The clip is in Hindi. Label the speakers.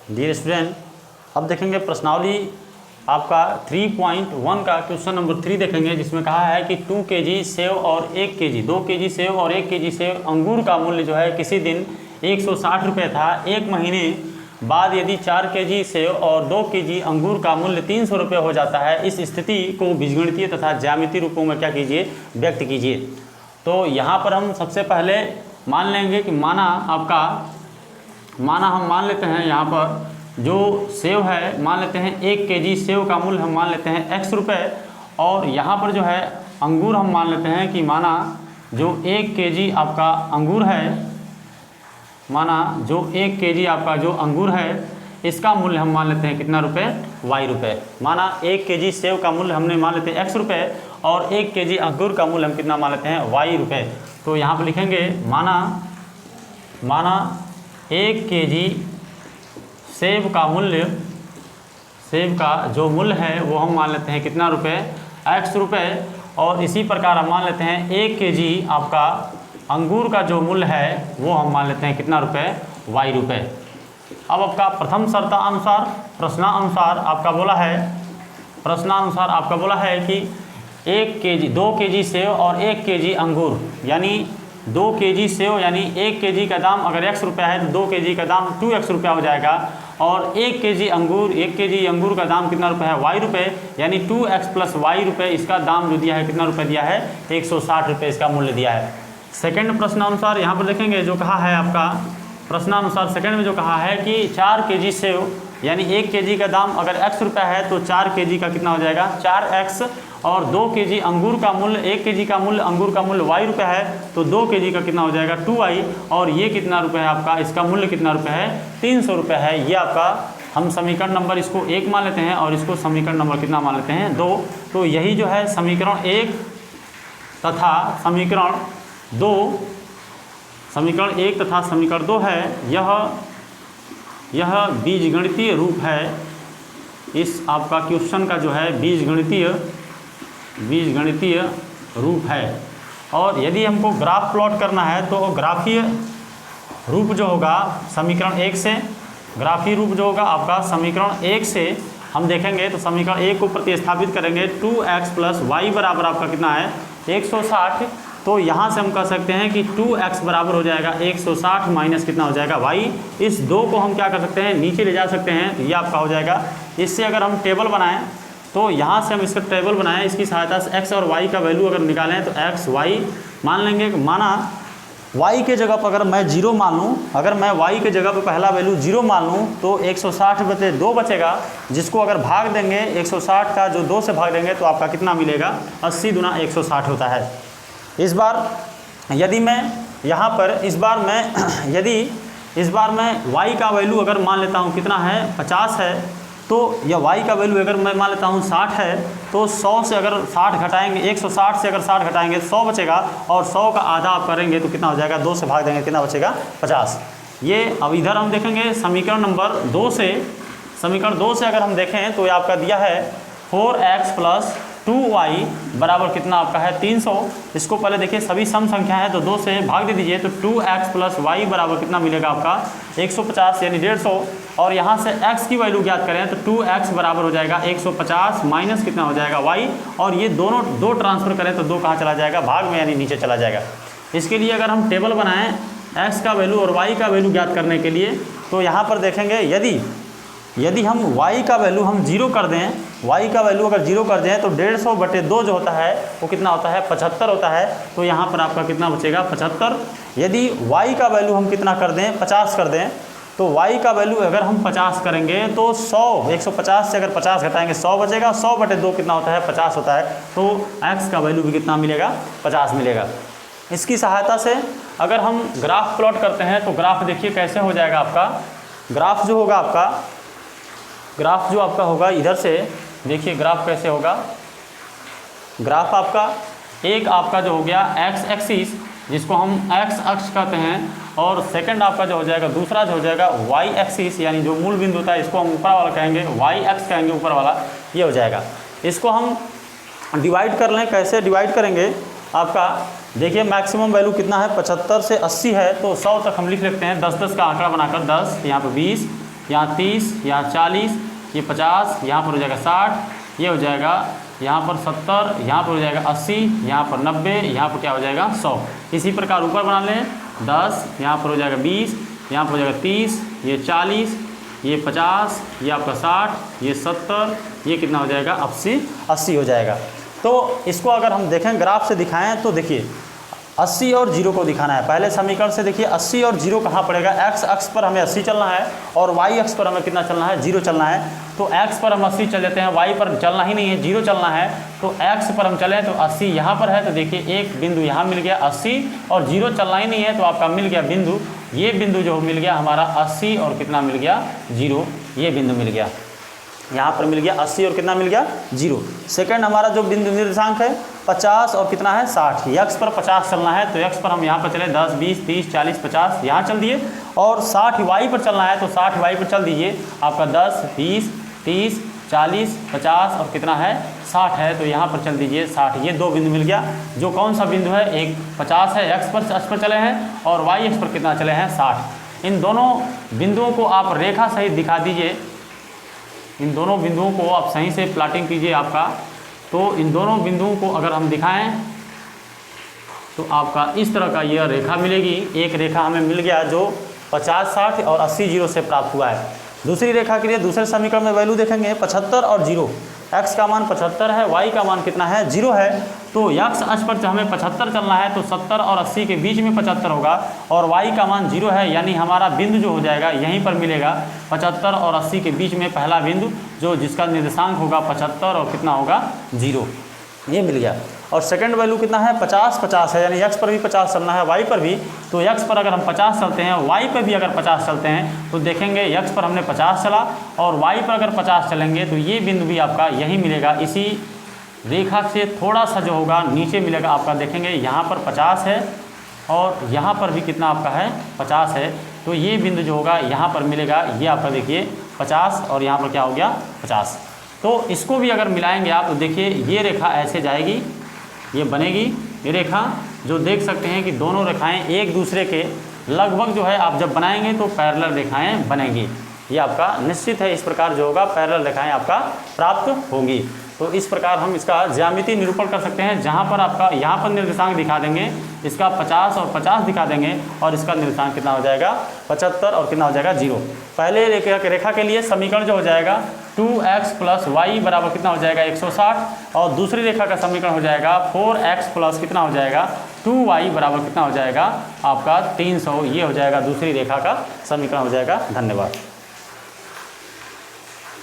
Speaker 1: डियर स्टूडेंट, अब देखेंगे प्रश्नावली आपका 3.1 का क्वेश्चन नंबर 3 देखेंगे, जिसमें कहा है कि 2 kg सेव और 1 kg 2 kg सेव और 1 kg सेव अंगूर का मूल्य जो है किसी दिन 160 रुपये था। एक महीने बाद यदि 4 kg सेव और 2 kg अंगूर का मूल्य 300 रुपये हो जाता है। इस स्थिति को बीजगणितीय तथा ज्यामितीय रूपों में क्या कीजिए, व्यक्त कीजिए। तो यहाँ पर हम सबसे पहले मान लेंगे कि माना हम मान लेते हैं यहाँ पर जो सेव है मान लेते हैं 1 kg सेव का मूल्य हम मान लेते हैं x रुपये, और यहाँ पर जो है अंगूर हम मान लेते हैं कि माना जो 1 kg आपका अंगूर है, माना जो 1 kg आपका जो अंगूर है इसका मूल्य हम मान लेते हैं कितना रुपये, y रुपये। माना 1 kg सेव का मूल्य हमने मान लेते हैं x रुपये और 1 kg अंगूर का मूल्य हम कितना मान लेते हैं, y रुपये। तो यहाँ पर लिखेंगे माना 1 kg सेब का मूल्य, सेब का जो मूल्य है वो हम मान लेते हैं कितना रुपये, x रुपये। और इसी प्रकार हम मान लेते हैं 1 kg आपका अंगूर का जो मूल्य है वो हम मान लेते हैं कितना रुपये, y रुपये। अब आपका प्रथम शर्तानुसार प्रश्नानुसार आपका बोला है कि 2 kg सेव और 1 kg अंगूर, यानी 2 kg सेव यानी 1 kg का दाम अगर x रुपया है तो 2 kg का दाम 2x रुपया हो जाएगा, और 1 kg अंगूर का दाम कितना रुपये है, y रुपये, यानी 2x प्लस y रुपये। इसका दाम जो दिया है कितना रुपये दिया है, 160 रुपये इसका मूल्य दिया है। सेकंड प्रश्नानुसार यहाँ पर देखेंगे जो कहा है आपका प्रश्नानुसार सेकंड में जो कहा है कि 4 kg सेव यानी 1 kg का दाम अगर x रुपया है तो 4 kg का कितना हो जाएगा, 4x, और 2 kg अंगूर का मूल्य 1 kg का मूल्य अंगूर का मूल्य y रुपये है तो 2 kg का कितना हो जाएगा, 2y, और ये कितना रुपये है आपका, इसका मूल्य कितना रुपये है, 300 रुपये है। ये आपका हम समीकरण नंबर इसको 1 मान लेते हैं और इसको समीकरण नंबर कितना मान लेते हैं, 2। तो यही जो है समीकरण 1 तथा समीकरण 2 है, यह बीजगणितीय रूप है। इस आपका क्वेश्चन का जो है बीजगणितीय रूप है। और यदि हमको ग्राफ प्लॉट करना है तो ग्राफीय रूप जो होगा समीकरण 1 से, ग्राफीय रूप जो होगा आपका समीकरण 1 से हम देखेंगे तो समीकरण 1 को प्रतिस्थापित करेंगे, 2x प्लस वाई बराबर आपका कितना है, 160। तो यहाँ से हम कह सकते हैं कि 2x बराबर हो जाएगा 160 माइनस कितना हो जाएगा, y। इस 2 को हम क्या कर सकते हैं, नीचे ले जा सकते हैं, तो ये आपका हो जाएगा। इससे अगर हम टेबल बनाएं तो यहाँ से हम इसका टेबल बनाएं, इसकी सहायता से x और y का वैल्यू अगर निकालें तो x y मान लेंगे। माना y के जगह पर अगर मैं 0 मान लूँ, अगर मैं y के जगह पर पहला वैल्यू 0 मान लूँ तो 160/2 बचेगा, जिसको अगर भाग देंगे 160 का जो 2 से भाग देंगे तो आपका कितना मिलेगा, 80 गुना 160 होता है। इस बार यदि मैं यहाँ पर इस बार मैं y का वैल्यू अगर मान लेता हूँ कितना है, 50 है, तो यह y का वैल्यू अगर मैं मान लेता हूँ 60 है, तो 100 से अगर 60 घटाएंगे, 160 से अगर 60 घटाएंगे 100 बचेगा, और 100 का आधा आप करेंगे तो कितना हो जाएगा, 2 से भाग देंगे कितना बचेगा, 50। ये अब इधर हम देखेंगे समीकरण नंबर 2 से, समीकरण 2 से अगर हम देखें तो ये आपका दिया है 4x प्लस 2y बराबर कितना आपका है, 300। इसको पहले देखिए सभी सम संख्या है तो 2 से भाग दे दीजिए, तो 2x प्लस y बराबर कितना मिलेगा आपका, 150 यानी 150। और यहाँ से x की वैल्यू ज्ञात करें तो 2x बराबर हो जाएगा 150 माइनस कितना हो जाएगा, y। और ये दोनों 2 ट्रांसफर करें तो 2 कहाँ चला जाएगा, भाग में, यानी नीचे चला जाएगा। इसके लिए अगर हम टेबल बनाएं x का वैल्यू और y का वैल्यू ज्ञात करने के लिए, तो यहाँ पर देखेंगे यदि हम y का वैल्यू हम 0 कर दें, y का वैल्यू अगर 0 कर दें तो 150/2 जो होता है वो कितना होता है, 75 होता है। तो यहाँ पर आपका कितना बचेगा, 75। यदि y का वैल्यू हम कितना कर दें, 50 कर दें, तो y का वैल्यू अगर हम 50 करेंगे तो 150 से अगर 50 घटाएंगे 100 बचेगा, 100/2 कितना होता है, 50 होता है। तो x का वैल्यू भी कितना मिलेगा, 50 मिलेगा। इसकी सहायता से अगर हम ग्राफ प्लॉट करते हैं तो ग्राफ देखिए कैसे हो जाएगा आपका, ग्राफ जो आपका होगा इधर से देखिए ग्राफ कैसे होगा। ग्राफ आपका एक आपका जो हो गया x एक्सिस, जिसको हम x अक्ष कहते हैं, और सेकंड आपका जो हो जाएगा दूसरा जो हो जाएगा y एक्सिस, यानी जो मूल बिंदु होता है इसको हम ऊपर वाला कहेंगे, y अक्ष कहेंगे ऊपर वाला, ये हो जाएगा। इसको हम डिवाइड कर लें, कैसे डिवाइड करेंगे आपका, देखिए मैक्सिमम वैल्यू कितना है, 75 से 80 है, तो 100 तक हम लिख लेते हैं, 10-10 का आंकड़ा बनाकर 10, यहाँ पर 20, यहाँ 30, यहाँ 40, ये 50, यहाँ पर हो जाएगा 60, ये हो जाएगा यहाँ पर 70, यहाँ पर हो जाएगा 80, यहाँ पर 90, यहाँ पर क्या हो जाएगा 100। इसी प्रकार ऊपर बना लें 10, यहाँ पर हो जाएगा 20, यहाँ पर हो जाएगा 30, ये 40, ये 50, ये आपका 60, ये 70, ये कितना हो जाएगा 80 हो जाएगा। तो इसको अगर हम देखें ग्राफ से दिखाएं तो देखिए 80 और 0 को दिखाना है। पहले समीकरण से देखिए 80 और 0 कहाँ पड़ेगा, x अक्ष पर हमें 80 चलना है और y अक्ष पर हमें कितना चलना है, 0 चलना है। तो x पर हम 80 चल लेते हैं, y पर चलना ही नहीं है, 0 चलना है। तो x पर हम चलें तो 80 यहाँ पर है, तो देखिए एक बिंदु यहाँ मिल गया 80 और 0 चलना ही नहीं है, तो आपका मिल गया बिंदु, ये बिंदु जो मिल गया हमारा 80 और कितना मिल गया 0, ये बिंदु मिल गया, यहाँ पर मिल गया 80 और कितना मिल गया 0। सेकंड हमारा जो बिंदु निर्देशांक है 50 और कितना है 60, x पर 50 चलना है, तो x पर हम यहाँ पर चले 10, 20, 30, 40, 50 यहाँ चल दिए, और 60 y पर चलना है तो 60 y पर चल दीजिए, आपका 10, 20, 30, 40, 50 और कितना है 60 है, तो यहाँ पर चल दीजिए 60। ये दो बिंदु मिल गया। जो कौन सा बिंदु है, एक 50 है, x पर चले हैं और y अक्ष पर कितना चले हैं 60। इन दोनों बिंदुओं को आप रेखा सहित दिखा दीजिए, इन दोनों बिंदुओं को आप सही से प्लाटिंग कीजिए आपका। तो इन दोनों बिंदुओं को अगर हम दिखाएं तो आपका इस तरह का यह रेखा मिलेगी। एक रेखा हमें मिल गया जो 50, 60 और 80, 0 से प्राप्त हुआ है। दूसरी रेखा के लिए दूसरे समीकरण में वैल्यू देखेंगे 75 और 0, x का मान 75 है, y का मान कितना है 0 है। तो x अक्ष पर हमें 75 चलना है तो 70 और 80 के बीच में 75 होगा और y का मान 0 है, यानी हमारा बिंदु जो हो जाएगा यहीं पर मिलेगा 75 और 80 के बीच में पहला बिंदु, जो जिसका निर्देशांक होगा 75 और कितना होगा 0, ये मिल गया। और सेकंड वैल्यू कितना है 50, 50 है, यानी x पर भी 50 चलना है, y पर भी। तो x पर अगर हम 50 चलते हैं, y पर भी अगर 50 चलते हैं तो देखेंगे x पर हमने 50 चला और y पर अगर 50 चलेंगे तो ये बिंदु भी आपका यही मिलेगा, इसी रेखा से थोड़ा सा जो होगा नीचे मिलेगा आपका। देखेंगे यहाँ पर 50 है और यहाँ पर भी कितना आपका है 50 है, तो ये बिंदु जो होगा यहाँ पर मिलेगा, ये आपका देखिए 50 और यहाँ पर क्या हो गया 50। तो इसको भी अगर मिलाएंगे आप तो देखिए ये रेखा ऐसे जाएगी, ये बनेगी ये रेखा, जो देख सकते हैं कि दोनों रेखाएं एक दूसरे के लगभग जो है आप जब बनाएंगे तो पैरेलल रेखाएं बनेंगी। ये आपका निश्चित है, इस प्रकार जो होगा पैरेलल रेखाएं आपका प्राप्त होंगी। तो इस प्रकार हम इसका ज्यामितीय निरूपण कर सकते हैं, जहाँ पर आपका यहाँ पर निर्देशांक दिखा देंगे, इसका 50 और 50 दिखा देंगे और इसका निर्देशांक कितना हो जाएगा 75 और कितना हो जाएगा 0। पहले रेखा के लिए समीकरण जो हो जाएगा 2x + y बराबर कितना हो जाएगा 160 और दूसरी रेखा का समीकरण हो जाएगा 4x + कितना हो जाएगा 2y बराबर कितना हो जाएगा आपका 300। ये हो जाएगा दूसरी रेखा का समीकरण हो जाएगा। धन्यवाद।